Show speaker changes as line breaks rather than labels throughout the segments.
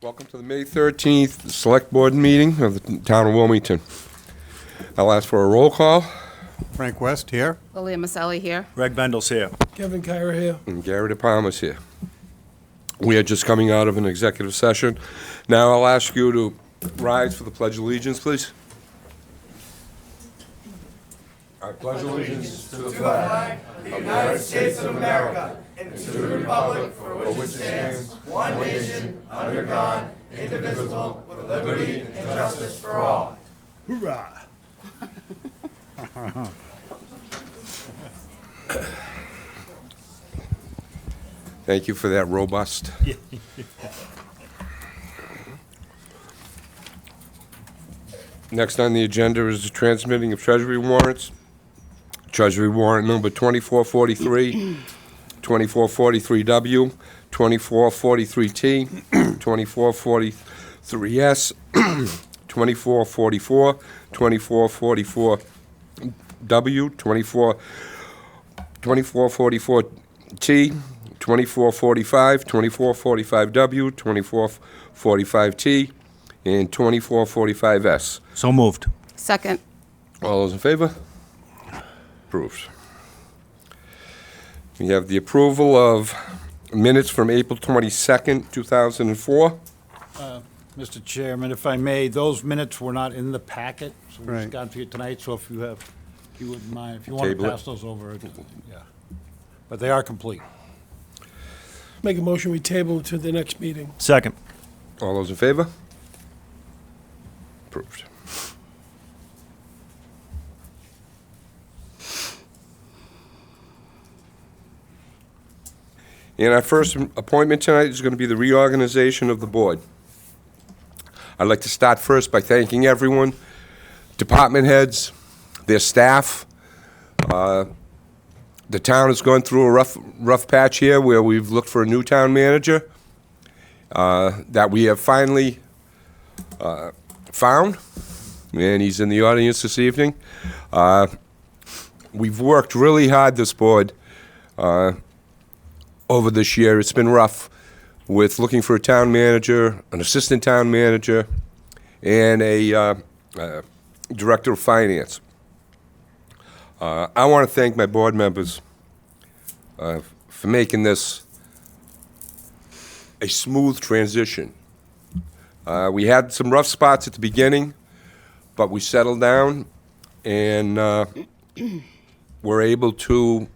Welcome to the May 13th Select Board meeting of the Town of Wilmington. I'll ask for a roll call,
Frank West here.
Lilia Maselli here.
Greg Bendel's here.
Kevin Kyra here.
and Gary DePalma's here. We are just coming out of an executive session. Now I'll ask you to rise for the Pledge of Allegiance, please. I pledge allegiance to the flag of the United States of America and to the republic for which it stands, one nation, under God, indivisible, with liberty and justice for all.
Hoorah!
Thank you for that robust. Next on the agenda is the transmitting of treasury warrants. Treasury warrant number 2443, 2443W, 2443T, 2443S, 2444, 2444W, 2444T, 2445, 2445W, 2445T, and 2445S.
So moved.
Second.
All those in favor? Approved. We have the approval of minutes from April 22nd, 2004.
Mr. Chairman, if I may, those minutes were not in the packet, so we
Right.
just got to you tonight, so if you wouldn't mind, if you want
Table
to
it.
pass those over, yeah. But they are complete.
Make a motion, we table to the next meeting.
Second.
All those in favor? Approved. And our first appointment tonight is going to be the reorganization of the board. I'd like to start first by thanking everyone, department heads, their staff. The town has gone through a rough patch here where we've looked for a new town manager that we have finally found, and he's in the audience this evening. We've worked really hard, this board, over this year. It's been rough with looking for a town manager, an assistant town manager, and a director of finance. I want to thank my board members for making this a smooth transition. We had some rough spots at the beginning, but we settled down and were able to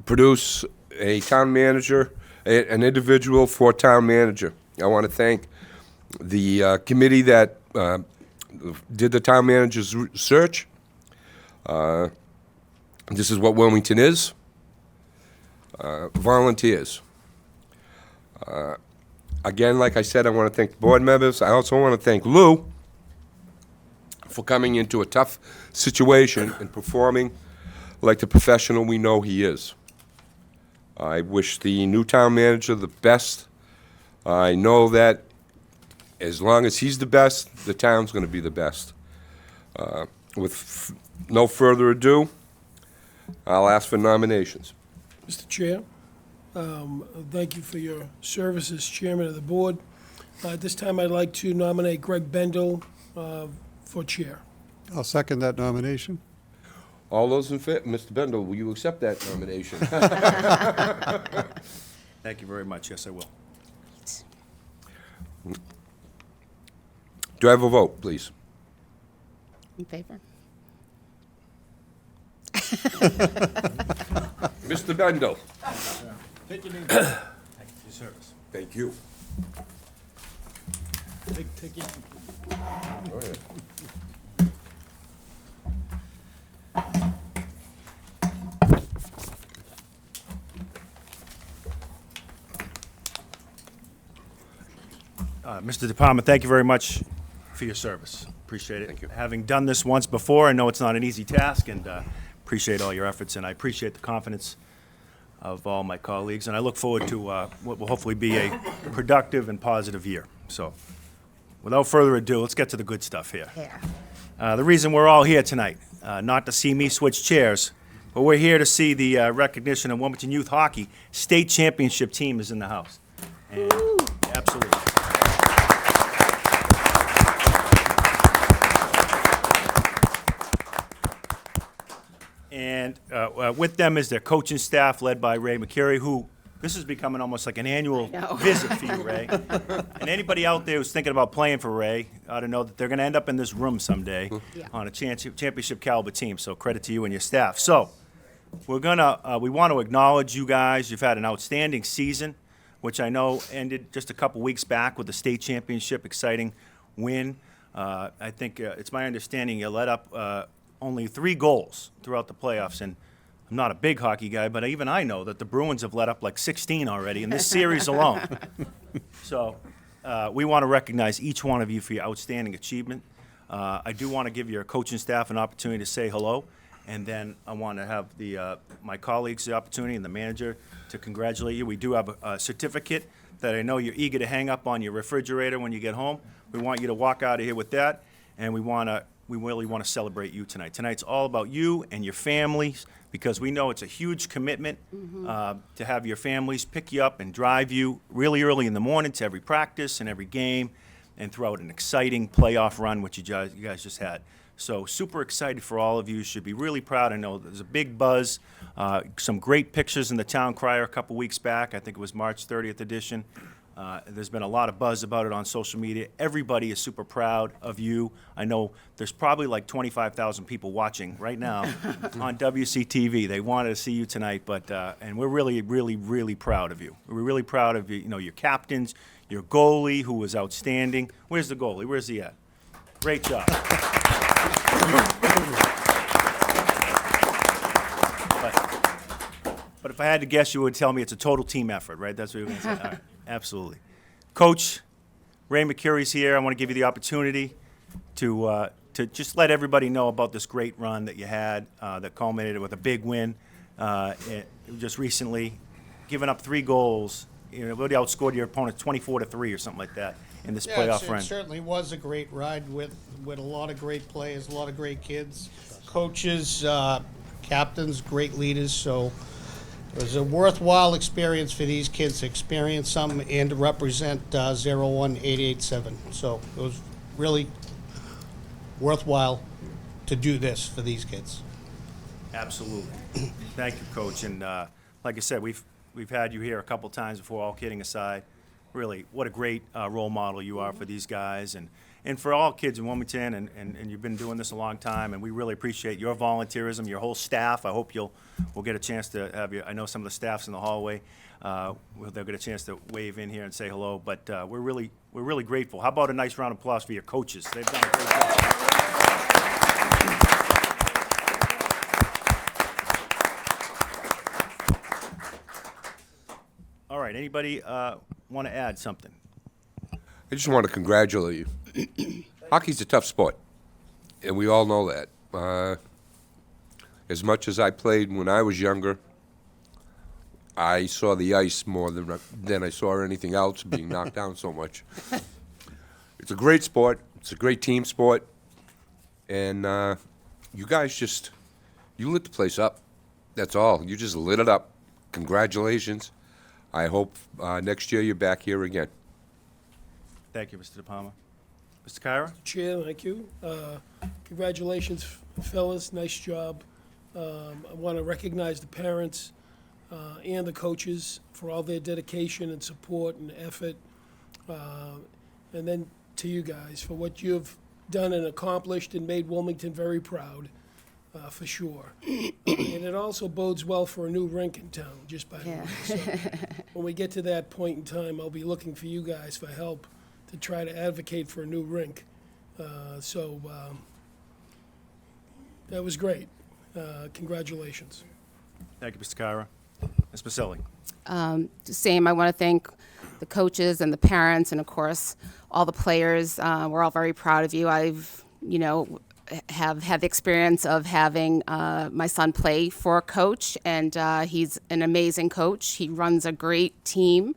produce a town manager, an individual for town manager. I want to thank the committee that did the town manager's search. This is what Wilmington is. Volunteers. Again, like I said, I want to thank the board members. I also want to thank Lou for coming into a tough situation and performing like the professional we know he is. I wish the new town manager the best. I know that as long as he's the best, the town's going to be the best. With no further ado, I'll ask for nominations.
Mr. Chair, thank you for your service as chairman of the board. At this time, I'd like to nominate Greg Bendel for chair.
I'll second that nomination.
All those in favor, Mr. Bendel, will you accept that nomination?
Thank you very much. Yes, I will.
Do I have a vote, please?
In favor?
Mr. Bendel.
Take your name. Thank you for your service.
Thank you.
Take your
Oh, yeah.
Mr. DePalma, thank you very much for your service. Appreciate it.
Thank you.
Having done this once before, I know it's not an easy task, and appreciate all your efforts, and I appreciate the confidence of all my colleagues, and I look forward to what will hopefully be a productive and positive year. So, without further ado, let's get to the good stuff here.
Yeah.
The reason we're all here tonight, not to see me switch chairs, but we're here to see the recognition of Wilmington Youth Hockey State Championship team is in the house. And, Absolutely. And with them is their coaching staff, led by Ray McCurry, who, this is becoming almost like an annual
know.
visit for you, Ray. And anybody out there who's thinking about playing for Ray ought to know that they're going to end up in this room someday
Yeah.
on a championship caliber team. So credit to you and your staff. So we want to acknowledge you guys. You've had an outstanding season, which I know ended just a couple weeks back with the state championship, exciting win. I think it's my understanding you let up only 3 goals throughout the playoffs, and I'm not a big hockey guy, but even I know that the Bruins have let up like 16 already in this series alone. So we want to recognize each one of you for your outstanding achievement. I do want to give your coaching staff an opportunity to say hello, and then I want to have my colleagues the opportunity and the manager to congratulate you. We do have a certificate that I know you're eager to hang up on your refrigerator when you get home. We want you to walk out of here with that, and we really want to celebrate you tonight. Tonight's all about you and your families, because we know it's a huge commitment to have your families pick you up and drive you really early in the morning to every practice and every game, and throughout an exciting playoff run, which you guys just had. So super excited for all of you. Should be really proud. I know there's a big buzz. Some great pictures in the Town Crier a couple weeks back. I think it was March 30th edition. There's been a lot of buzz about it on social media. Everybody is super proud of you. I know there's probably like 25,000 people watching right now on WCTV. They wanted to see you tonight, but and we're really, really, really proud of you. We're really proud of you. You know, your captains, your goalie, who was outstanding. Where's the goalie? Where's he at? Great job. But if I had to guess, you would tell me it's a total team effort, right? That's what you were going to say. All right. Absolutely. Coach, Ray McCurry's here. I want to give you the opportunity to just let everybody know about this great run that you had that culminated with a big win just recently, giving up 3 goals. You know, really outscored your opponent 24-3 or something like that in this playoff run.
It certainly was a great ride with a lot of great players, a lot of great kids, coaches, captains, great leaders. So it was a worthwhile experience for these kids to experience something and to represent 01887. So it was really worthwhile to do this for these kids.
Absolutely. Thank you, Coach. And like I said, we've had you here a couple times before, all kidding aside. Really, what a great role model you are for these guys and for all kids in Wilmington, and you've been doing this a long time, and we really appreciate your volunteerism, your whole staff. I hope we'll get a chance to have you. I know some of the staff's in the hallway. They'll get a chance to wave in here and say hello, but we're really grateful. How about a nice round of applause for your coaches? They've done a great job. All right, anybody want to add something?
I just want to congratulate you. Hockey's a tough sport, and we all know that. As much as I played when I was younger, I saw the ice more than I saw anything else, being knocked down so much. It's a great sport. It's a great team sport. And you guys you lit the place up. That's all. You just lit it up. Congratulations. I hope next year you're back here again.
Thank you, Mr. De Palma. Mr. Kyra?
Chair, thank you. Congratulations, fellas, nice job. I want to recognize the parents and the coaches for all their dedication and support and effort. And then to you guys for what you've done and accomplished and made Wilmington very proud, for sure. And it also bodes well for a new rink in town, just by the way. So when we get to that point in time, I'll be looking for you guys for help to try to advocate for a new rink. That was great. Congratulations.
Thank you, Mr. Kyra. Ms. Maselli?
Same, I want to thank the coaches and the parents and, of course, all the players. We're all very proud of you. Have had the experience of having my son play for a coach, and he's an amazing coach. He runs a great team,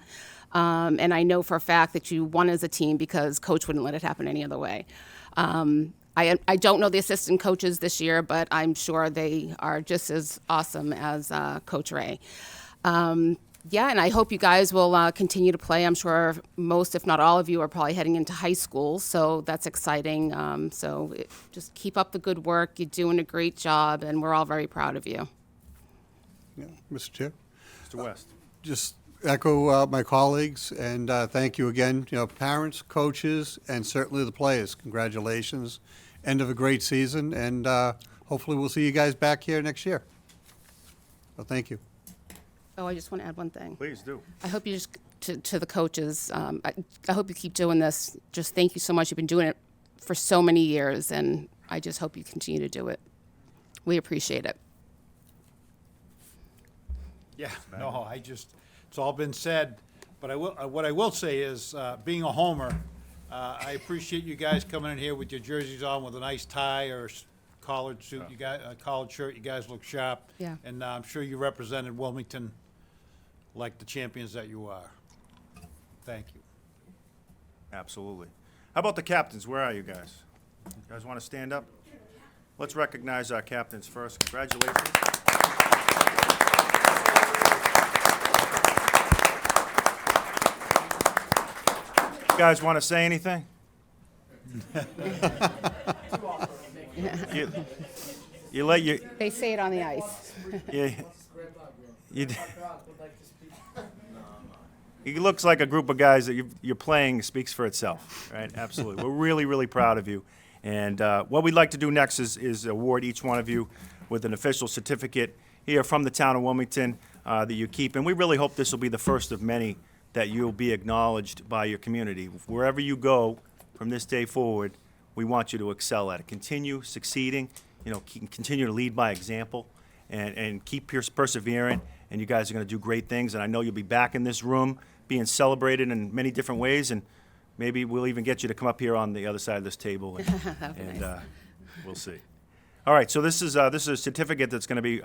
and I know for a fact that you won as a team because Coach wouldn't let it happen any other way. I don't know the assistant coaches this year, but I'm sure they are just as awesome as Coach Ray. Yeah, and I hope you guys will continue to play. I'm sure most, if not all of you, are probably heading into high school, so that's exciting. Just keep up the good work. You're doing a great job, and we're all very proud of you.
Yeah, Mr. Chair,
Mr. West.
just echo my colleagues and thank you again, parents, coaches, and certainly the players. Congratulations. End of a great season, and hopefully we'll see you guys back here next year. So thank you.
Oh, I just want to add one thing.
Please do.
I hope you just, to the coaches, I hope you keep doing this. Just thank you so much. You've been doing it for so many years, and I just hope you continue to do it. We appreciate it.
Yeah, no, it's all been said, but what I will say is, being a homer, I appreciate you guys coming in here with your jerseys on with a nice tie or collared suit, collared shirt, you guys look sharp.
Yeah.
And I'm sure you represented Wilmington like the champions that you are. Thank you.
Absolutely. How about the captains? Where are you guys? You guys want to stand up? Let's recognize our captains first. Congratulations. You guys want to say anything? You let your
They say it on the ice.
you He looks like a group of guys that you're playing speaks for itself, right? Absolutely. We're really, really proud of you. And what we'd like to do next is award each one of you with an official certificate here from the town of Wilmington that you keep. And we really hope this will be the first of many that you'll be acknowledged by your community. Wherever you go from this day forward, we want you to excel at it. Continue succeeding, continue to lead by example, and keep persevering. And you guys are going to do great things. And I know you'll be back in this room being celebrated in many different ways. And maybe we'll even get you to come up here on the other side of this table, and we'll see. All right, so this is a certificate that's going to be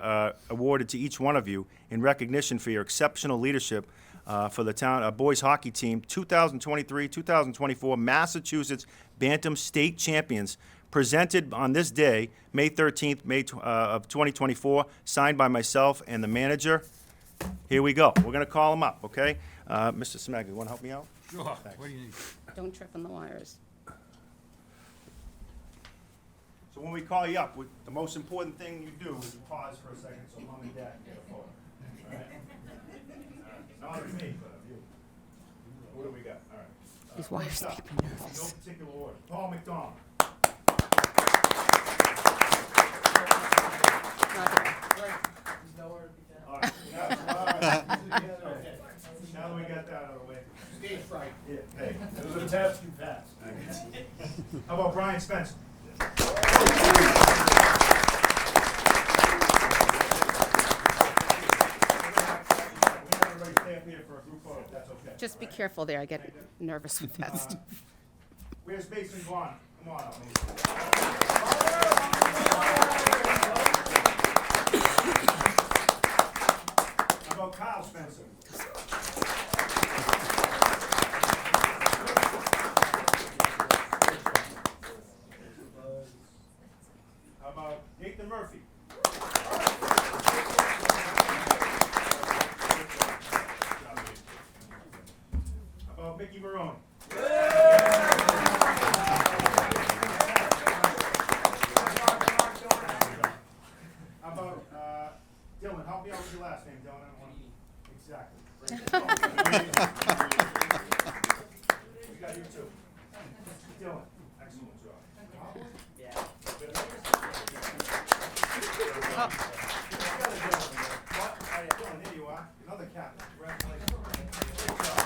awarded to each one of you in recognition for your exceptional leadership for the town boys hockey team, 2023-2024 Massachusetts Bantam State Champions, presented on this day, May 13th, of 2024, signed by myself and the manager. Here we go. We're going to call them up, okay? Mr. Smaggy, you want to help me out?
Sure. What do you need?
Don't trip on the wires.
So when we call you up, the most important thing you do is pause for a second so mom and dad can get a photo. All right? Not of me, but of you. Who do we got? All right.
These wires
Next
make
up,
me
No
nervous.
particular order. Paul McDonald. All right. Now that we got that out of the way. Stage fright. Yeah, hey. It was a test, you passed. How about Brian Spencer? Everybody stay up here for a group photo, if that's okay.
Just be careful there. I get nervous with that stuff.
Where's Mason Vaughn? Come on out, Mason. How about Kyle Spencer? How about Nathan Murphy? How about Mickey Marone? How about Dylan? Help me out with your last name, Dylan. I don't want to... Exactly. We got you too. Dylan, excellent job. Dylan, there you are. Another captain. Congratulations. Great job.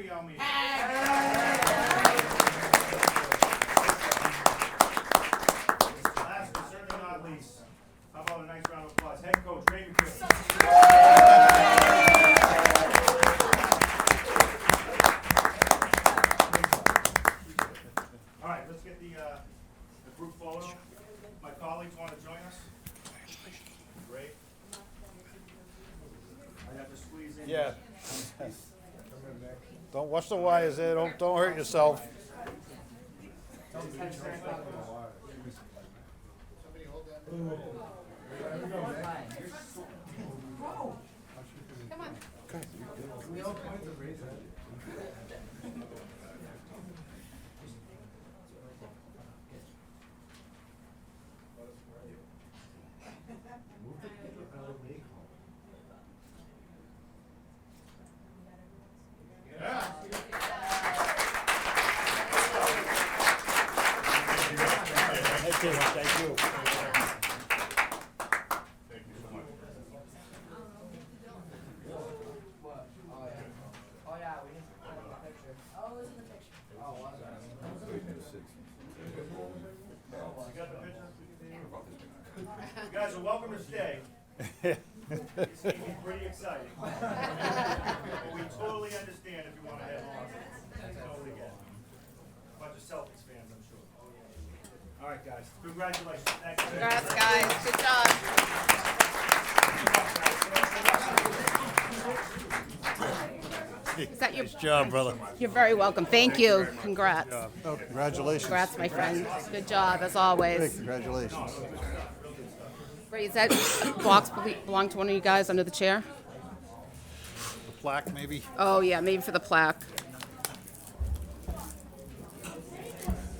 Judy Almeida. Last but certainly not least, how about a nice round of applause? Head coach Ray McPherson. All right, let's get the group photo. My colleagues want to join us? Great. I have to squeeze in.
Yeah. Don't watch the wires there, don't hurt yourself. Thank you.
You guys are welcome to stay. This can be pretty exciting. But we totally understand if you want to head home. Totally get it. Bunch of Celtics fans, I'm sure. All right, guys. Congratulations. Thank you.
Congrats, guys. Good job. Is that your?
Nice job, brother.
You're very welcome. Thank you. Congrats.
Oh, congratulations.
Congrats, my friend. Good job, as
Hey,
always.
congratulations.
Ray, does that box belong to one of you guys under the chair?
The plaque, maybe?
Oh, yeah, maybe for the plaque.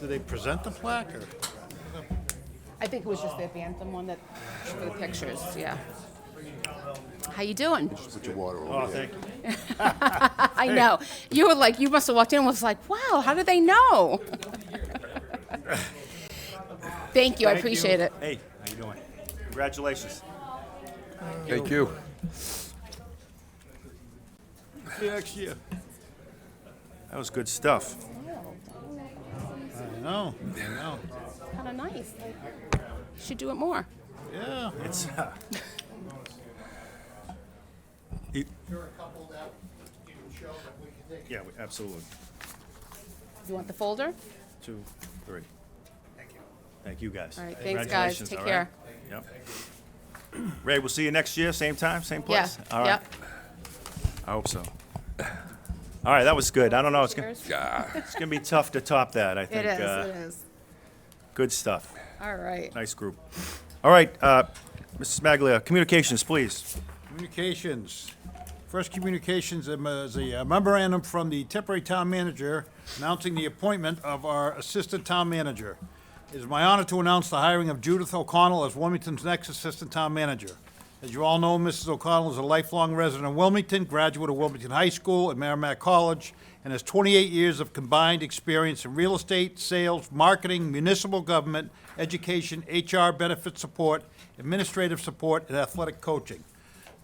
Do they present the plaque, or?
I think it was just the Bantam one that, for the pictures, yeah. How you doing?
Oh, thank you.
I know. You were like, you must have walked in and was like, wow, how did they know? Thank you, I appreciate it.
Hey, how you doing? Congratulations.
Thank you.
See you next year.
That was good stuff.
I know.
Kind of nice. Should do it more.
Yeah.
It's, yeah, absolutely.
You want the folder?
2, 3. Thank you. Thank you, guys.
All right, thanks, guys.
Congratulations,
Take
all
care.
right? Yep. Ray, we'll see you next year, same time, same place?
Yeah,
All right.
yep.
I hope so. All right, that was good. I don't know, it's gonna
Cheers.
be tough to top that, I
It
think.
is, it is.
Good stuff.
All right.
Nice group. All right, Mrs. Maglia, communications, please.
Communications. First communications is a memorandum from the temporary town manager announcing the appointment of our assistant town manager. It is my honor to announce the hiring of Judith O'Connell as Wilmington's next assistant town manager. As you all know, Mrs. O'Connell is a lifelong resident of Wilmington, graduate of Wilmington High School and Merrimack College, and has 28 years of combined experience in real estate, sales, marketing, municipal government, education, HR benefit support, administrative support, and athletic coaching.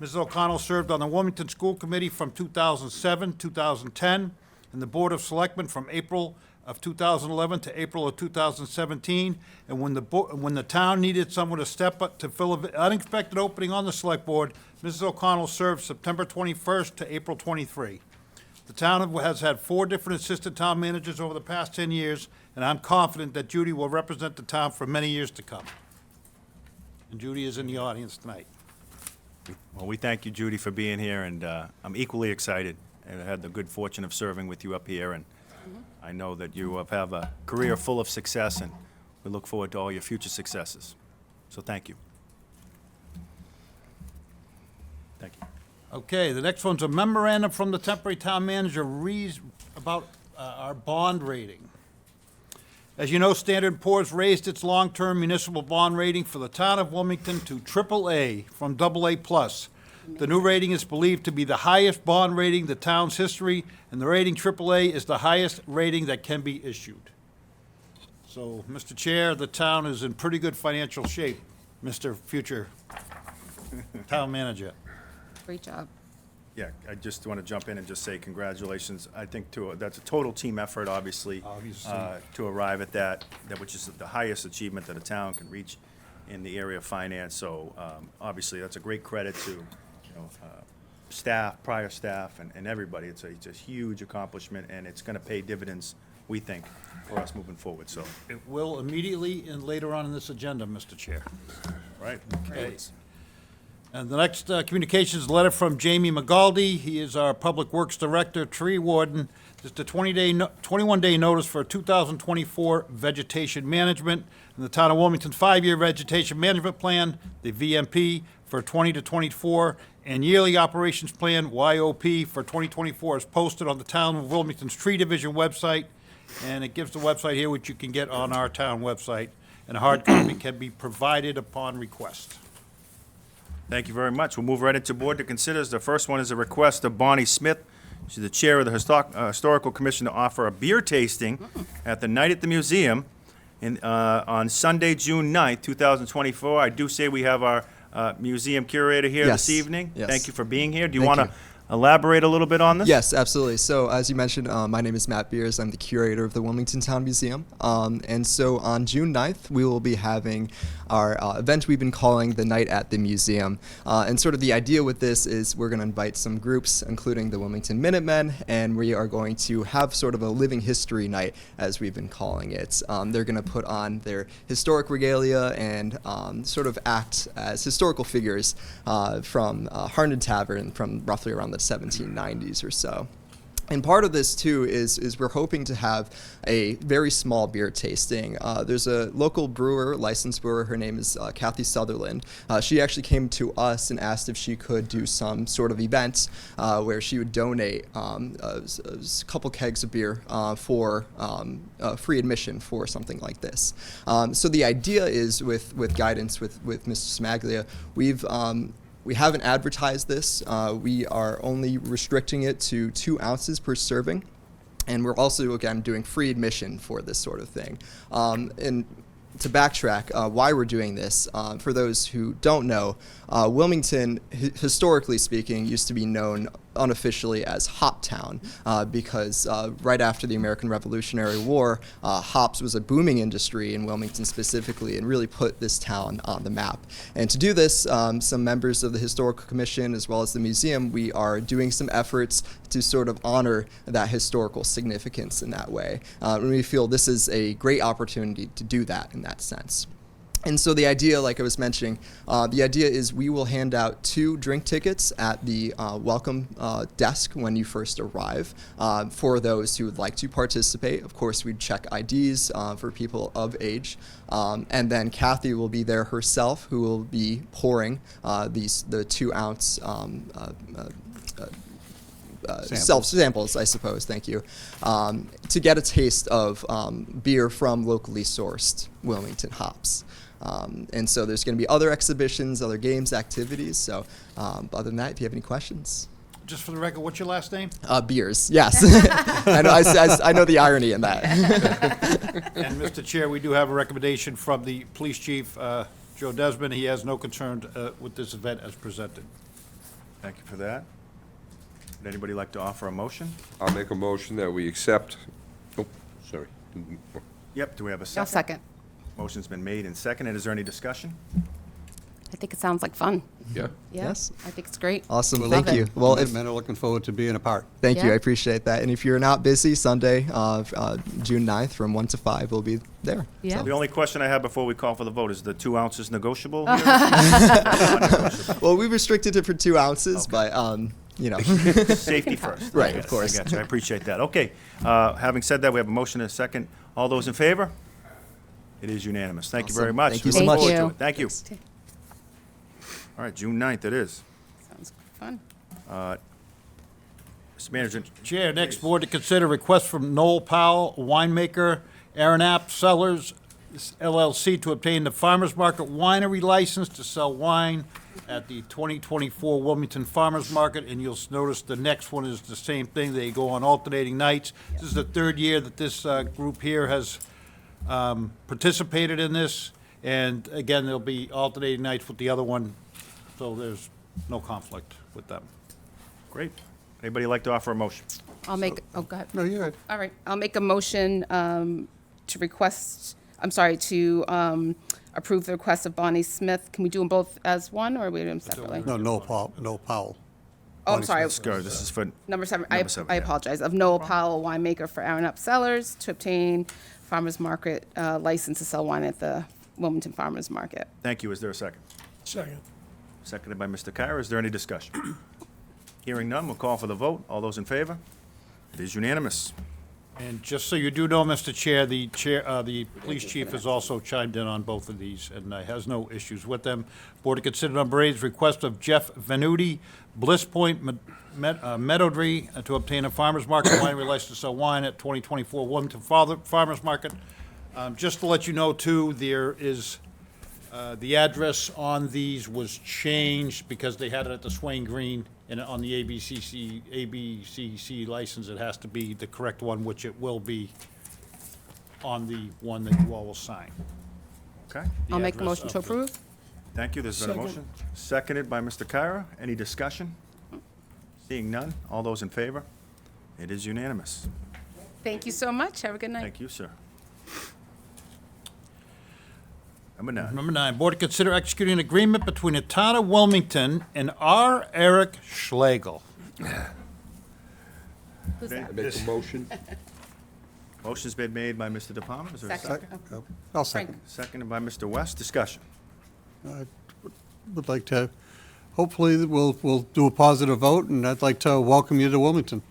Mrs. O'Connell served on the Wilmington School Committee from 2007, 2010, and the Board of Selectmen from April of 2011 to April of 2017. And when the town needed someone to step up to fill an unexpected opening on the Select Board, Mrs. O'Connell served September 21st to April 23. The town has had 4 different assistant town managers over the past 10 years, and I'm confident that Judy will represent the town for many years to come. And Judy is in the audience tonight.
Well, we thank you, Judy, for being here, and I'm equally excited. And I had the good fortune of serving with you up here, and I know that you have a career full of success, and we look forward to all your future successes. So thank you. Thank you.
Okay, the next one's a memorandum from the temporary town manager about our bond rating. As you know, Standard & Poor's raised its long-term municipal bond rating for the town of Wilmington to AAA from AA+. The new rating is believed to be the highest bond rating in the town's history, and the rating AAA is the highest rating that can be issued. So, Mr. Chair, the town is in pretty good financial shape, Mr. Future Town Manager.
Great job.
Yeah, I just want to jump in and just say congratulations. I think that's a total team effort, obviously, to arrive at that, which is the highest achievement that a town can reach in the area of finance. So obviously, that's a great credit to, staff, prior staff, and everybody. It's a huge accomplishment, and it's going to pay dividends, we think, for us moving forward. So,
It will immediately and later on in this agenda, Mr. Chair.
right.
Okay. And the next communication is a letter from Jamie McGaldy. He is our Public Works Director, Tree Warden. Just a 21-day notice for 2024 vegetation management. In the town of Wilmington's 5-year vegetation management plan, the VMP for 20 to 24, and yearly operations plan, YOP, for 2024 is posted on the town of Wilmington's Tree Division website. And it gives the website here, which you can get on our town website. And a hard copy can be provided upon request.
Thank you very much. We'll move right into board to consider. The first one is a request of Bonnie Smith. She's the chair of the Historical Commission to offer a beer tasting at the Night at the Museum on Sunday, June 9th, 2024. I do say we have our museum curator here
Yes.
this evening.
Yes.
Thank you for being here. Do you
Thank
want to
you.
elaborate a little bit on this?
Yes, absolutely. So as you mentioned, my name is Matt Beers. I'm the curator of the Wilmington Town Museum. And so on June 9th, we will be having our event we've been calling the Night at the Museum. And sort of the idea with this is we're going to invite some groups, including the Wilmington Minutemen, and we are going to have sort of a living history night, as we've been calling it. They're going to put on their historic regalia and sort of act as historical figures from Harnden Tavern from roughly around the 1790s or so. And part of this too is we're hoping to have a very small beer tasting. There's a local brewer, licensed brewer. Her name is Kathy Sutherland. She actually came to us and asked if she could do some sort of event where she would donate a couple kegs of beer for free admission for something like this. So the idea is, with guidance with Mr. Smaglia, we haven't advertised this. We are only restricting it to 2 ounces per serving. And we're also, again, doing free admission for this sort of thing. And to backtrack, why we're doing this, for those who don't know, Wilmington, historically speaking, used to be known unofficially as Hop Town because right after the American Revolutionary War, hops was a booming industry in Wilmington specifically and really put this town on the map. And to do this, some members of the Historical Commission as well as the museum, we are doing some efforts to sort of honor that historical significance in that way. And we feel this is a great opportunity to do that in that sense. And so the idea, like I was mentioning, the idea is we will hand out 2 drink tickets at the welcome desk when you first arrive for those who would like to participate. Of course, we'd check IDs for people of age. And then Kathy will be there herself, who will be pouring the 2 ounce samples, I suppose, thank you, to get a taste of beer from locally sourced Wilmington hops. And so there's going to be other exhibitions, other games, activities. So other than that, if you have any questions.
Just for the record, what's your last name?
Beers, yes. I know the irony in that.
And Mr. Chair, we do have a recommendation from the police chief, Joe Desmond. He has no concern with this event as presented.
Thank you for that. Would anybody like to offer a motion?
I'll make a motion that we accept, sorry.
Yep, do we have a
I'll
second?
second.
Motion's been made and seconded. Is there any discussion?
I think it sounds like fun.
Yeah.
Yeah,
Yes.
I think it's great.
Awesome,
Love
thank
it.
you. Well, if
Men are looking forward to being a part.
Thank you,
Yeah.
I appreciate that. And if you're not busy, Sunday, June 9th from 1 to 5, we'll be there.
Yeah.
The only question I have before we call for the vote is the 2 ounces negotiable here?
Well, we restricted it for 2 ounces, but, you know.
Safety first.
Right,
I get
of
it,
course.
I got you. I appreciate that. Okay, having said that, we have a motion and a second. All those in favor? It is unanimous. Thank you very
Awesome.
much.
Thank
We
you
look
so much.
forward to
you.
it. Thank you. All right, June 9th it is.
Sounds fun.
Mr. Manager,
Chair, next board to consider request from Noel Powell, winemaker, Aranap Cellars LLC, to obtain the Farmers Market winery license to sell wine at the 2024 Wilmington Farmers Market. And you'll notice the next one is the same thing. They go on alternating nights. This is the 3rd year that this group here has participated in this. And again, there'll be alternating nights with the other one, so there's no conflict with them.
Great. Anybody like to offer a motion?
I'll make, oh, go ahead.
No, you're right.
All right, I'll make a motion to request, approve the request of Bonnie Smith. Can we do them both as one, or we do them separately?
No, no Powell.
Oh, I'm sorry.
Let's go. This is for,
Number 7,
Number seven,
I
yeah.
apologize. Of Noel Powell, winemaker for Aaron Up Cellars, to obtain farmer's market license to sell wine at the Wilmington Farmers Market.
thank you. Is there a second?
Second.
Seconded by Mr. Kyra. Is there any discussion? Hearing none, we'll call for the vote. All those in favor? It is unanimous.
And just so you do know, Mr. Chair, the police chief has also chimed in on both of these and has no issues with them. Board to consider number 8 is request of Jeff Venuti, Bliss Point, Meadowtree, to obtain a farmer's market winery license to sell wine at 2024 Wilmington Farmers Market. Just to let you know, too, there is, the address on these was changed because they had it at the Swain Green, and on the ABCC license, it has to be the correct one, which it will be on the one that you all will sign.
Okay,
I'll make a
address
motion to
of the-
approve.
thank you. There's been a
Second.
motion. Seconded by Mr. Kyra. Any discussion? Seeing none, all those in favor? It is unanimous.
Thank you so much. Have a good night.
Thank you, sir. Number 9.
Number 9, board to consider executing an agreement between the town of Wilmington and R. Eric Schlegel.
Who's that?
I make a motion.
Motion's been made by Mr. De Palma. Is there a
Second.
second?
I'll
Frank.
second.
Seconded by Mr. West. Discussion.
Would like to, hopefully, we'll do a positive vote, and I'd like to welcome you to Wilmington,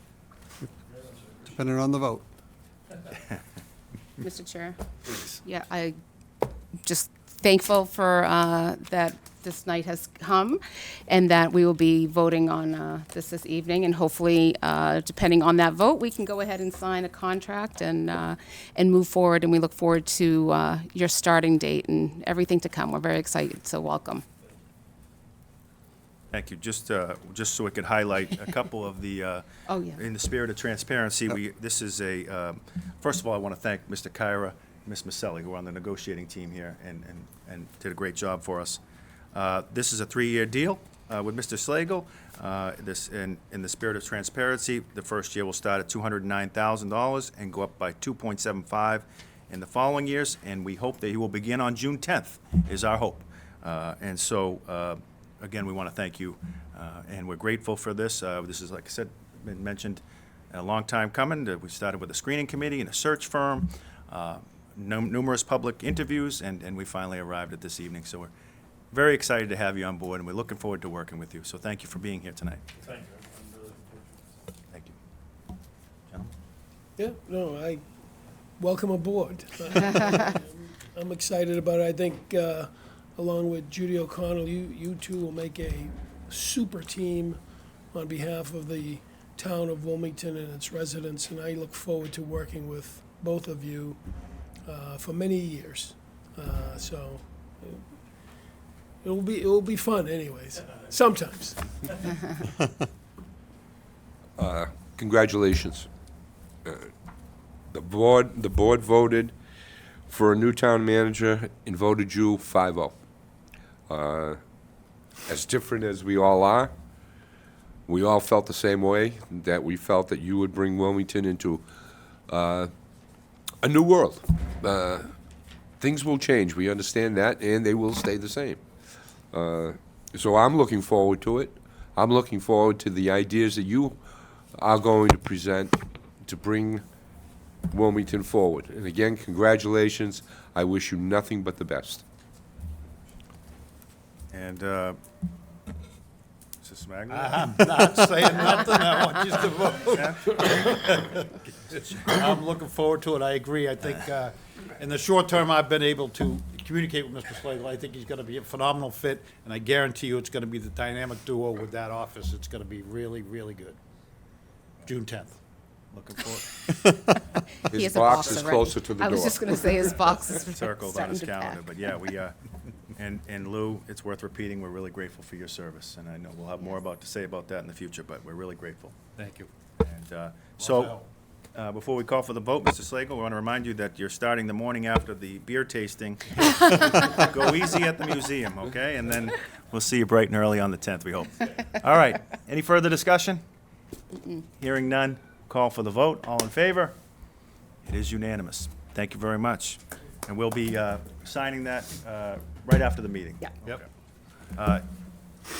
depending on the vote.
Mr. Chair? Yeah, I just thankful for that this night has come and that we will be voting on this evening. And hopefully, depending on that vote, we can go ahead and sign a contract and move forward. And we look forward to your starting date and everything to come. We're very excited, so welcome.
Thank you. Just so we could highlight a couple of the,
Oh, yeah.
in the spirit of transparency, this is a, first of all, I want to thank Mr. Kyra, Ms. Maselli, who are on the negotiating team here and did a great job for us. This is a 3-year deal with Mr. Schlegel. This, in the spirit of transparency, the first year will start at $209,000 and go up by 2.75 in the following years, and we hope that he will begin on June 10th, is our hope. And so, again, we want to thank you, and we're grateful for this. This is, like I said, been mentioned, a long time coming. We started with a screening committee and a search firm, numerous public interviews, and we finally arrived at this evening. So we're very excited to have you on board, and we're looking forward to working with you. So thank you for being here tonight. Thank you. Thank you. Gentlemen?
Yeah, no, I welcome aboard. I'm excited about it. I think, along with Judy O'Connell, you two will make a super team on behalf of the town of Wilmington and its residents, and I look forward to working with both of you for many years. So it will be fun, anyways. Sometimes.
Congratulations. The board voted for a new town manager and voted you 5-0. As different as we all are, we all felt the same way, that we felt that you would bring Wilmington into a new world. Things will change, we understand that, and they will stay the same. So I'm looking forward to it. I'm looking forward to the ideas that you are going to present to bring Wilmington forward. And again, congratulations. I wish you nothing but the best.
And, Mr. Smaglia?
I'm not saying nothing, I want you to vote. I'm looking forward to it, I agree. I think, in the short term, I've been able to communicate with Mr. Slagle. I think he's gonna be a phenomenal fit, and I guarantee you it's gonna be the dynamic duo with that office. It's gonna be really, really good. June 10th.
Looking forward.
He
His
has a
box
box
is
already.
closer to the
I was
door.
just going to say his box is
Circled on
starting
his
to
calendar,
pack.
but yeah, we, and Lou, it's worth repeating, we're really grateful for your service, and I know we'll have more to say about that in the future, but we're really grateful.
Thank you.
And, so, before we call for the vote, Mr. Slagle, we want to remind you that you're starting the morning after the beer tasting. Go easy at the museum, okay? And then we'll see you bright and early on the 10th, we hope. All right, any further discussion? Hearing none, call for the vote. All in favor? It is unanimous. Thank you very much. And we'll be signing that right after the meeting.
Yeah.
Yep.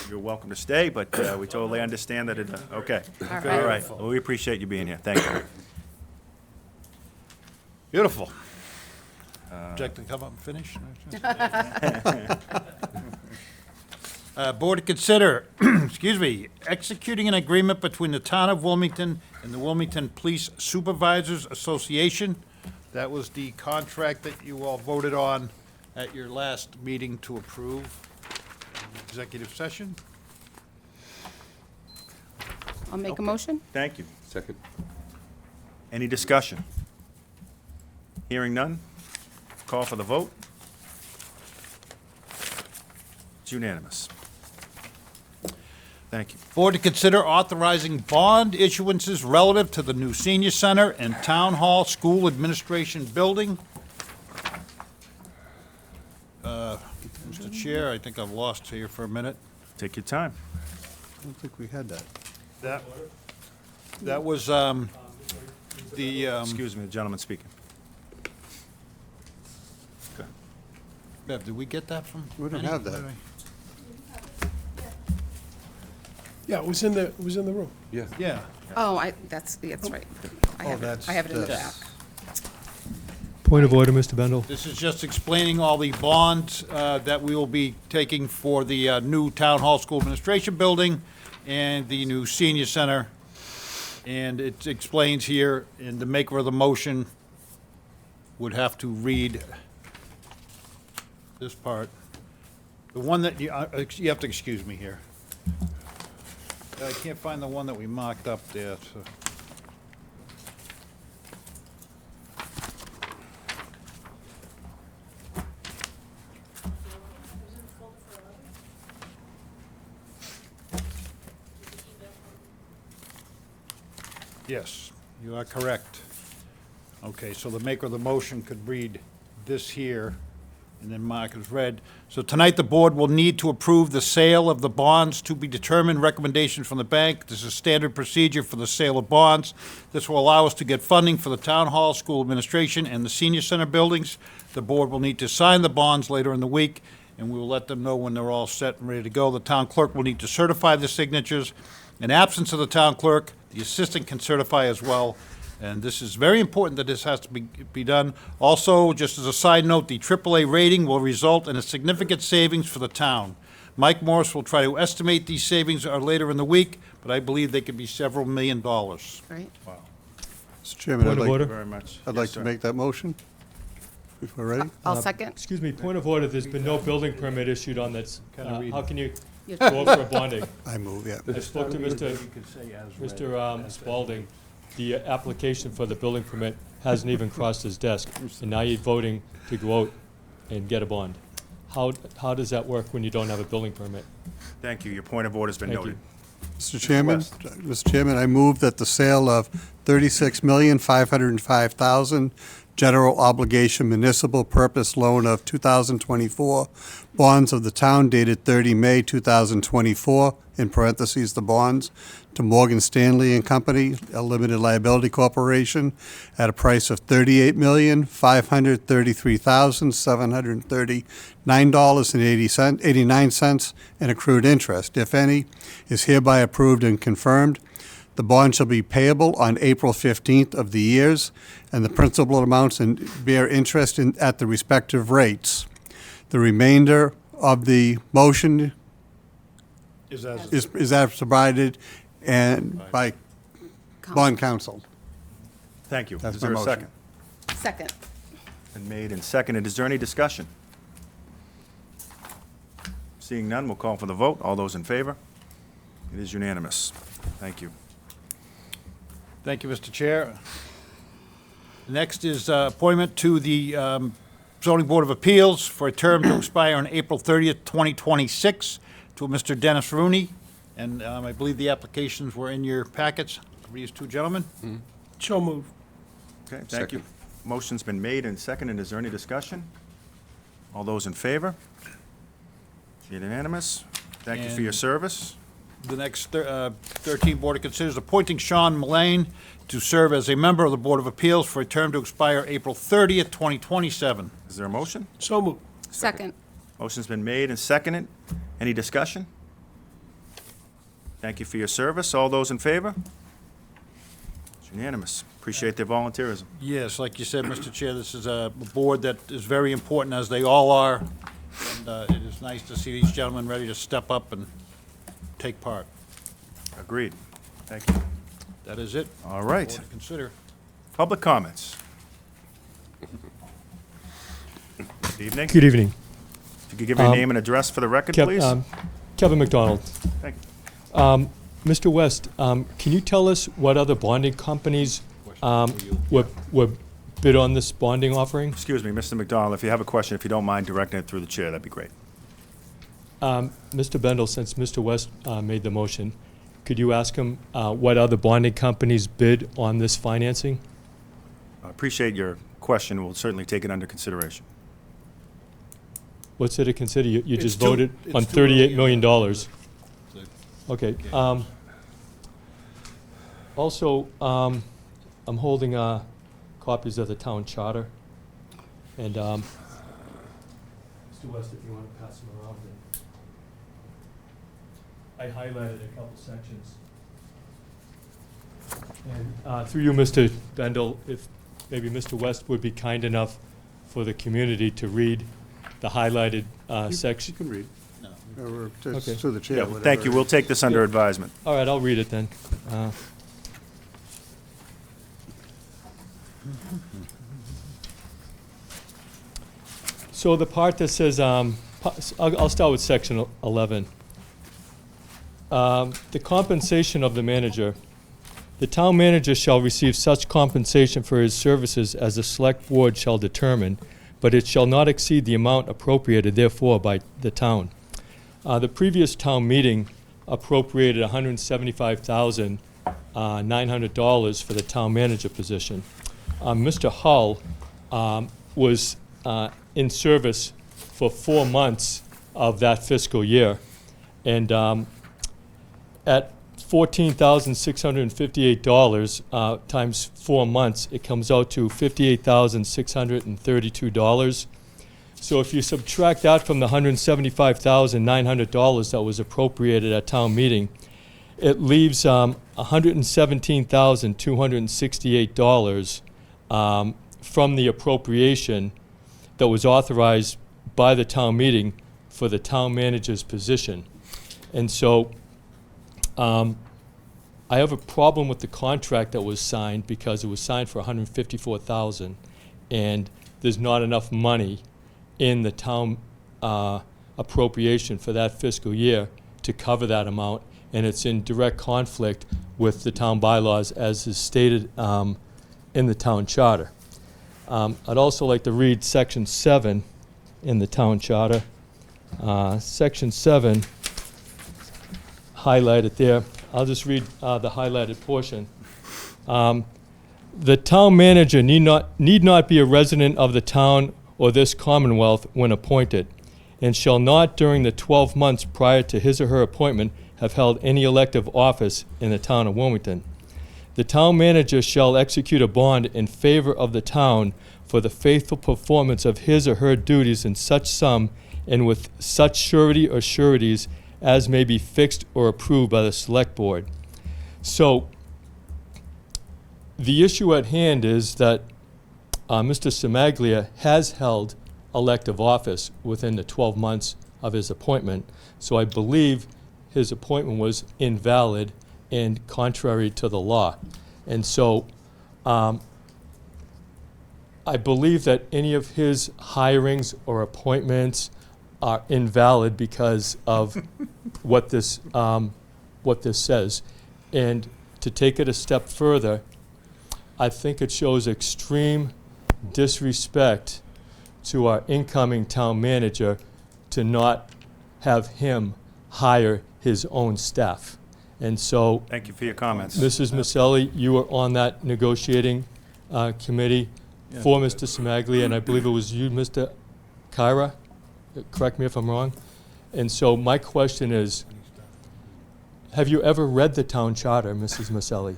You're welcome to stay, but we totally understand that it, okay.
All right.
All right. Well, we appreciate you being here. Thank you.
Beautiful. Would you like to come up and finish? Board to consider, excuse me, executing an agreement between the Town of Wilmington and the Wilmington Police Supervisors Association. That was the contract that you all voted on at your last meeting to approve in executive session.
I'll make a motion.
Thank you.
Second.
Any discussion? Hearing none, call for the vote. It's unanimous. Thank you.
Board to consider authorizing bond issuances relative to the new senior center and town hall school administration building. Mr. Chair, I think I've lost here for a minute.
Take your time.
I don't think we had that.
That was,
Excuse me, the gentleman speaking.
Bev, did we get that from?
We don't have that.
Yeah, it was in the room.
Yeah.
Yeah.
Oh, that's right. I have it. I have it in the
this.
back.
Point of order, Mr. Bendel.
This is just explaining all the bonds that we will be taking for the new Town Hall School Administration Building and the new Senior Center. And it explains here, and the maker of the motion would have to read this part. The one that you have to excuse me here. I can't find the one that we marked up there, so. Yes, you are correct. Okay, so the maker of the motion could read this here, and then mark as read. So tonight, the board will need to approve the sale of the bonds to be determined, recommendation from the bank. This is standard procedure for the sale of bonds. This will allow us to get funding for the town hall, school administration, and the senior center buildings. The board will need to sign the bonds later in the week, and we will let them know when they're all set and ready to go. The town clerk will need to certify the signatures. In absence of the town clerk, the assistant can certify as well. And this is very important that this has to be done. Also, just as a side note, the AAA rating will result in a significant savings for the town. Mike Morris will try to estimate these savings later in the week, but I believe they could be several $1 million.
Right?
Mr. Chairman,
Point of order.
Very much.
I'd
Yes,
like
sir.
to make that motion, if we're ready.
I'll second.
Excuse me, point of order, there's been no building permit issued on this.
Can I read
How
it?
can you
You-
go up for a bonding?
I move, yeah.
I spoke to Mr. Spalding. The application for the building permit hasn't even crossed his desk, and now you're voting to go out and get a bond. How does that work when you don't have a building permit?
Thank you. Your point of order's been
Thank
noted.
Mr. Chairman, I move that the sale of $36,505,000 general obligation municipal purpose loan of 2024 bonds of the town dated 30 May 2024, in parentheses, the bonds, to Morgan Stanley and Company, a limited liability corporation, at a price of $38,533,739.89, and accrued interest, if any, is hereby approved and confirmed. The bond shall be payable on April 15th of the years, and the principal amounts and bear interest at the respective rates. The remainder of the motion
Is as
is as provided and by bond counsel.
Thank you.
That's
Is there
my
a
motion.
second?
Second.
Been made and seconded. Is there any discussion? Seeing none, we'll call for the vote. All those in favor? It is unanimous. Thank you.
Thank you, Mr. Chair. Next is appointment to the Zoning Board of Appeals for a term to expire on April 30th, 2026, to Mr. Dennis Rooney. And I believe the applications were in your packets for these two gentlemen.
So moved.
Okay, thank you. Motion's been made and seconded. Is there any discussion? All those in favor? Unanimous. Thank you for your
And-
service.
The next 13 Board considers appointing Sean Mullane to serve as a member of the Board of Appeals for a term to expire April 30th, 2027.
Is there a motion?
So moved.
Second.
Motion's been made and seconded. Any discussion? Thank you for your service. All those in favor? It's unanimous. Appreciate their volunteerism.
Yes, like you said, Mr. Chair, this is a board that is very important, as they all are, and it is nice to see these gentlemen ready to step up and take part.
Agreed. Thank you.
That is it.
All right.
Board to consider.
Public comments. Good evening.
Good evening.
If you could give your name and address for the record, please.
Kevin McDonald.
Thank you.
Mr. West, can you tell us what other bonding companies were bid on this bonding offering?
Excuse me, Mr. McDonald, if you have a question, if you don't mind directing it through the chair, that'd be great.
Mr. Bendel, since Mr. West made the motion, could you ask him what other bonding companies bid on this financing?
I appreciate your question. We'll certainly take it under consideration.
What's it to consider? You
It's
just
too-
voted
it's
on
too early
$38
in
million.
the-
Okay. Also, I'm holding copies of the town charter. And, Mr. West, if you want to pass them around. I highlighted a couple sections. And through you, Mr. Bendel, if maybe Mr. West would be kind enough for the community to read the highlighted
You
section.
can read. Or just
Okay.
through the chair.
Yeah,
whatever.
thank you. We'll take this under advisement.
All right, I'll read it then. So the part that says, I'll start with section 11. The compensation of the manager. The town manager shall receive such compensation for his services as the select board shall determine, but it shall not exceed the amount appropriated therefore by the town. The previous town meeting appropriated $175,900 for the town manager position. Mr. Hull was in service for 4 months of that fiscal year. And at $14,658 times 4 months, it comes out to $58,632. So if you subtract that from the $175,900 that was appropriated at town meeting, it leaves $117,268 from the appropriation that was authorized by the town meeting for the town manager's position. And so I have a problem with the contract that was signed because it was signed for $154,000, and there's not enough money in the town appropriation for that fiscal year to cover that amount, and it's in direct conflict with the town bylaws as is stated in the town charter. I'd also like to read section 7 in the town charter. Section 7, highlighted there. I'll just read the highlighted portion. The town manager need not be a resident of the town or this Commonwealth when appointed, and shall not during the 12 months prior to his or her appointment have held any elective office in the town of Wilmington. The town manager shall execute a bond in favor of the town for the faithful performance of his or her duties in such sum and with such surety or sureties as may be fixed or approved by the select board. So the issue at hand is that Mr. Semaglia has held elective office within the 12 months of his appointment, so I believe his appointment was invalid and contrary to the law. And so I believe that any of his hirings or appointments are invalid because of what this says. And to take it a step further, I think it shows extreme disrespect to our incoming town manager to not have him hire his own staff. And so,
Thank you for your comments.
Mrs. Maselli, you were on that negotiating committee for Mr. Semaglia, and I believe it was you, Mr. Kyra? Correct me if I'm wrong. And so my question is, Have you ever read the town charter, Mrs. Maselli?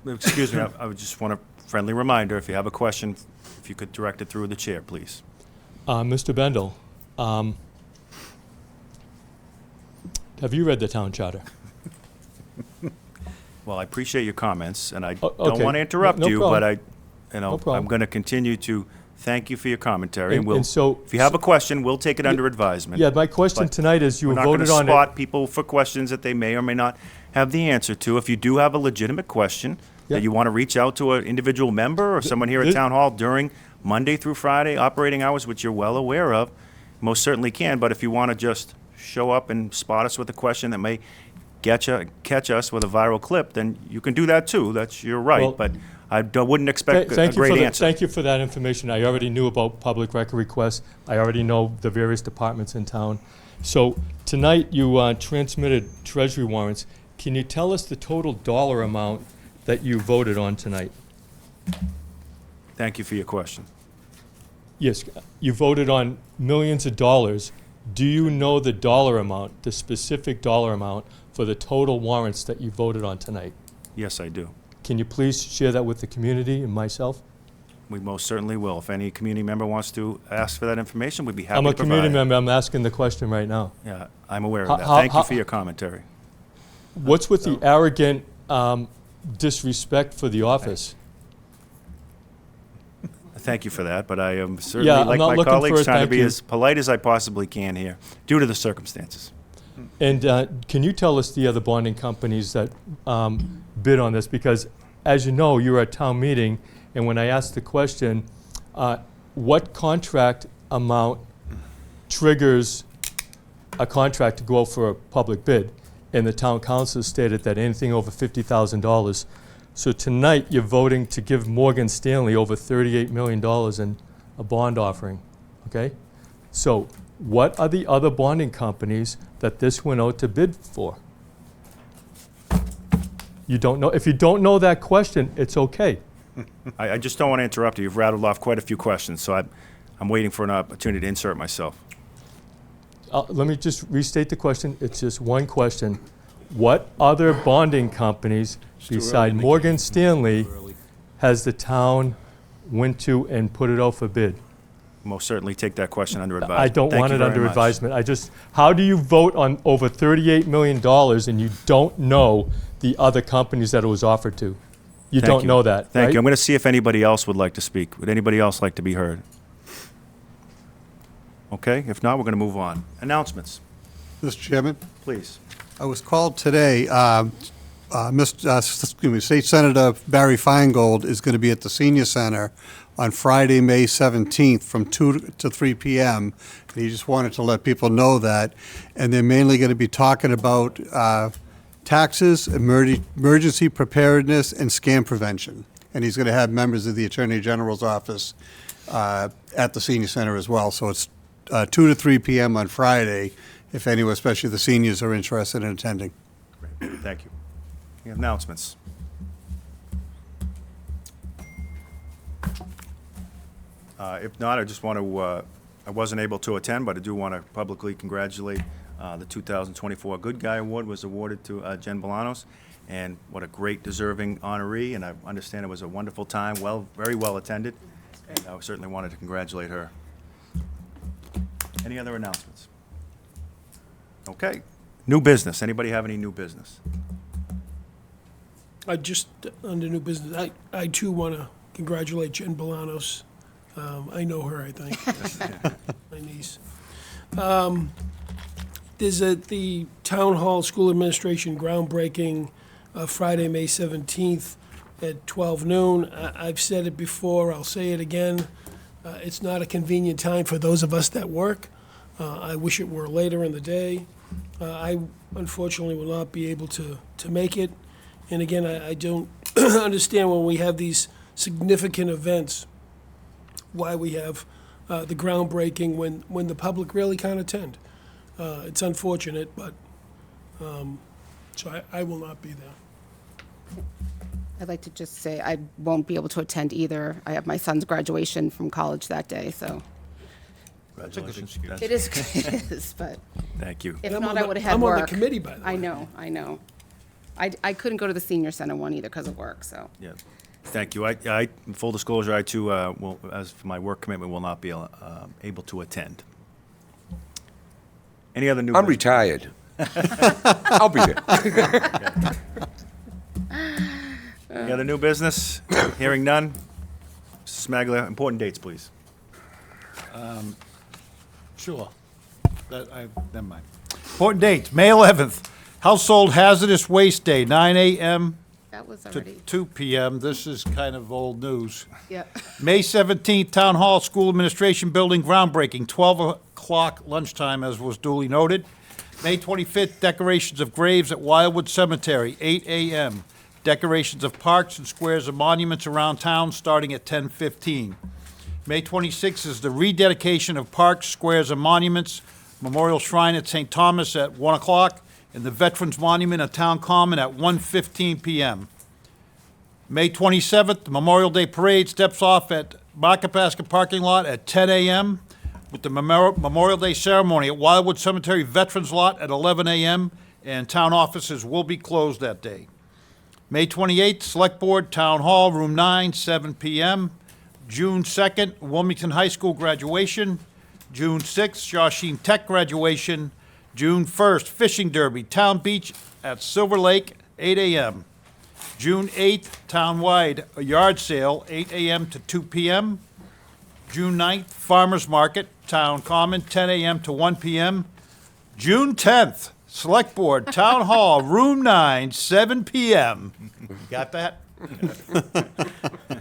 Excuse me, I would just want a friendly reminder, if you have a question, if you could direct it through the chair, please.
Mr. Bendel, have you read the town charter?
Well, I appreciate your comments, and I
O-
don't
okay.
want to interrupt
No
you,
problem.
but
No problem.
I'm going to continue to thank you for your commentary, and
And-
we'll,
and so-
if you have a question, we'll take it under advisement.
Yeah, my question
But
tonight is you
We're not
voted
going
on
to
it.
spot people for questions that they may or may not have the answer to. If you do have a legitimate question
Yeah.
that you want to reach out to an individual member or someone here at
thi-
Town Hall during Monday through Friday operating hours, which you're well aware of, most certainly can. But if you want to just show up and spot us with a question that may catch us with a viral clip, then you can do that too. That's your right.
Well,
But wouldn't expect a great answer.
Thank you for that information. I already knew about public record requests. I already know the various departments in town. So tonight, you transmitted treasury warrants. Can you tell us the total dollar amount that you voted on tonight?
Thank you for your question.
Yes, you voted on millions of dollars. Do you know the dollar amount, the specific dollar amount for the total warrants that you voted on tonight?
Yes, I do.
Can you please share that with the community and myself?
We most certainly will. If any community member wants to ask for that information, we'd be happy
I'm
to
a community
provide it.
member. I'm asking the question right now.
Yeah, I'm aware
How-
of that.
how-
Thank you
how-
for your commentary.
What's with the arrogant disrespect for the office?
Thank you for that, but I am certainly,
Yeah, I'm
like
not
my
looking for
colleagues,
a
trying to
thank
be
you.
as polite as I possibly can here, due to the circumstances.
And can you tell us the other bonding companies that bid on this? Because as you know, you were at town meeting, and when I asked the question, what contract amount triggers a contract to go out for a public bid? And the town council stated that anything over $50,000. So tonight, you're voting to give Morgan Stanley over $38 million in a bond offering, okay? So what are the other bonding companies that this went out to bid for? You don't know. If you don't know that question, it's okay.
I just don't want to interrupt you. You've rattled off quite a few questions, so I'm waiting for an opportunity to insert myself.
Let me just restate the question. It's just one question. What other bonding companies beside Morgan Stanley has the town went to and put it out for bid?
Most certainly take that question under advisement.
I don't
Thank
want
you
it
very
under
much.
advisement. How do you vote on over $38 million and you don't know the other companies that it was offered to? You
Thank
don't
you.
know that,
Thank
right?
you. I'm going to see if anybody else would like to speak. Would anybody else like to be heard? Okay, if not, we're going to move on. Announcements,
Mr. Chairman,
please.
I was called today, State Senator Barry Feingold is going to be at the Senior Center on Friday, May 17th, from 2 to 3 p.m. And he just wanted to let people know that. And they're mainly going to be talking about taxes, emergency preparedness, and scam prevention. And he's going to have members of the Attorney General's office at the Senior Center as well. So it's 2 to 3 p.m. on Friday, if anyone, especially the seniors, are interested in attending.
Thank you. Any announcements? If not, I just want to, I wasn't able to attend, but I do want to publicly congratulate the 2024 Good Guy Award was awarded to Jen Bolanos, and what a great deserving honoree, and I understand it was a wonderful time, very well attended, and I certainly wanted to congratulate her. Any other announcements? Okay. New business. Anybody have any new business?
I just, under new business, I too want to congratulate Jen Bolanos. I know her, I think, my niece. There's the Town Hall School Administration groundbreaking Friday, May 17th at 12 noon. I've said it before, I'll say it again. It's not a convenient time for those of us that work. I wish it were later in the day. I unfortunately will not be able to make it. And again, I don't understand when we have these significant events, why we have the groundbreaking when the public really can't attend. It's unfortunate, but, so I will not be there.
I'd like to just say I won't be able to attend either. I have my son's graduation from college that day, so
Congratulations.
it is, it is, but
Thank you.
if
I'm
not,
on
I
the-
would have had
I'm
work.
on the committee, by the way.
I know. I couldn't go to the senior center one either because of work, so.
Yeah, thank you. I, full disclosure, I too, will, as for my work commitment, will not be able to attend. Any other new
I'm
business?
retired. I'll be there.
Any other new business? Hearing none. Mr. Smaglia, important dates, please.
Sure. Never mind. Important dates, May 11th, Household Hazardous Waste Day, 9 a.m.
That was
to
already,
2 p.m. This is kind of old news.
yeah.
May 17th, Town Hall School Administration Building groundbreaking, 12 o'clock lunchtime, as was duly noted. May 25th, decorations of graves at Wildwood Cemetery, 8 a.m. Decorations of parks and squares and monuments around town, starting at 10:15. May 26th is the rededication of parks, squares, and monuments, Memorial Shrine at St. Thomas at 1 o'clock, and the Veterans Monument at Town Common at 1:15 p.m. May 27th, the Memorial Day Parade steps off at Markapaska parking lot at 10 a.m., with the Memorial Day ceremony at Wildwood Cemetery Veterans Lot at 11 a.m., and town offices will be closed that day. May 28th, Select Board, Town Hall, Room 9, 7 p.m. June 2nd, Wilmington High School graduation. June 6th, Shawshene Tech graduation. June 1st, Fishing Derby, Town Beach at Silver Lake, 8 a.m. June 8th, townwide yard sale, 8 a.m. to 2 p.m. June 9th, Farmers Market, Town Common, 10 a.m. to 1 p.m. June 10th, Select Board, Town Hall, Room 9, 7 p.m. Got that?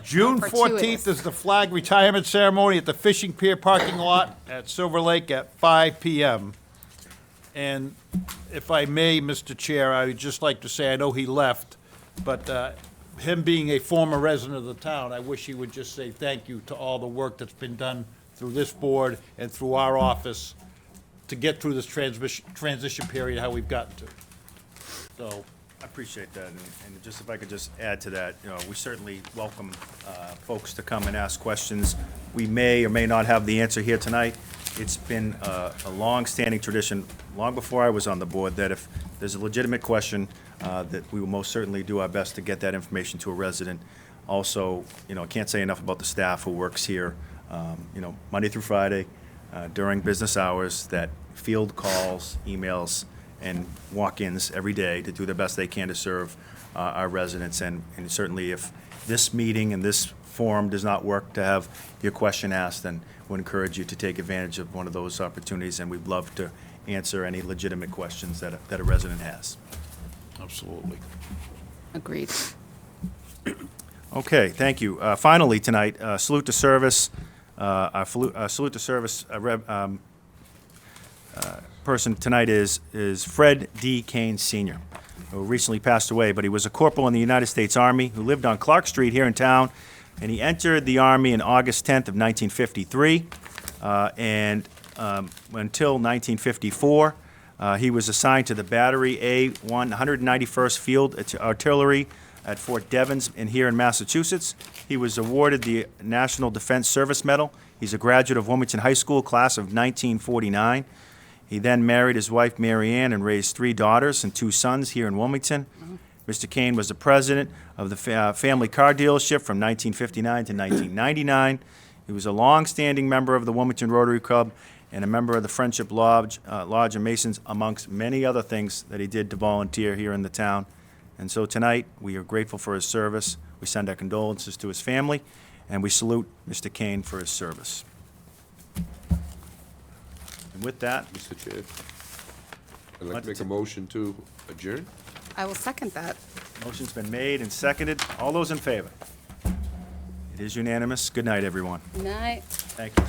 June 14th
Fortuitous.
is the flag retirement ceremony at the Fishing Pier parking lot at Silver Lake at 5 p.m. And if I may, Mr. Chair, I would just like to say, I know he left, but him being a former resident of the town, I wish he would just say thank you to all the work that's been done through this board and through our office to get through this transition period, how we've gotten to. So,
I appreciate that, and just if I could just add to that, you know, we certainly welcome folks to come and ask questions. We may or may not have the answer here tonight. It's been a long-standing tradition, long before I was on the board, that if there's a legitimate question, that we will most certainly do our best to get that information to a resident. Also, you know, I can't say enough about the staff who works here, you know, Monday through Friday, during business hours, that field calls, emails, and walk-ins every day to do the best they can to serve our residents. And certainly if this meeting and this forum does not work to have your question asked, then we'll encourage you to take advantage of one of those opportunities, and we'd love to answer any legitimate questions that a resident has.
absolutely.
Agreed.
Okay, thank you. Finally, tonight, salute to service. Our salute to service person tonight is Fred D. Kane Sr., who recently passed away, but he was a corporal in the United States Army who lived on Clark Street here in town, and he entered the Army on August 10th of 1953, and until 1954, he was assigned to the Battery A-1 191st Field Artillery at Fort Devens here in Massachusetts. He was awarded the National Defense Service Medal. He's a graduate of Wilmington High School, class of 1949. He then married his wife, Mary Ann, and raised 3 daughters and 2 sons here in Wilmington. Mr. Kane was the president of the family car dealership from 1959 to 1999. He was a long-standing member of the Wilmington Rotary Club and a member of the Friendship Lodge and Masons, amongst many other things that he did to volunteer here in the town. And so tonight, we are grateful for his service. We send our condolences to his family, and we salute Mr. Kane for his service. And with that,
Mr. Chair, I'd like
Let's
to make a
t-
motion to adjourn.
I will second that.
motion's been made and seconded. All those in favor? It is unanimous. Good night, everyone.
Night.
Thank you.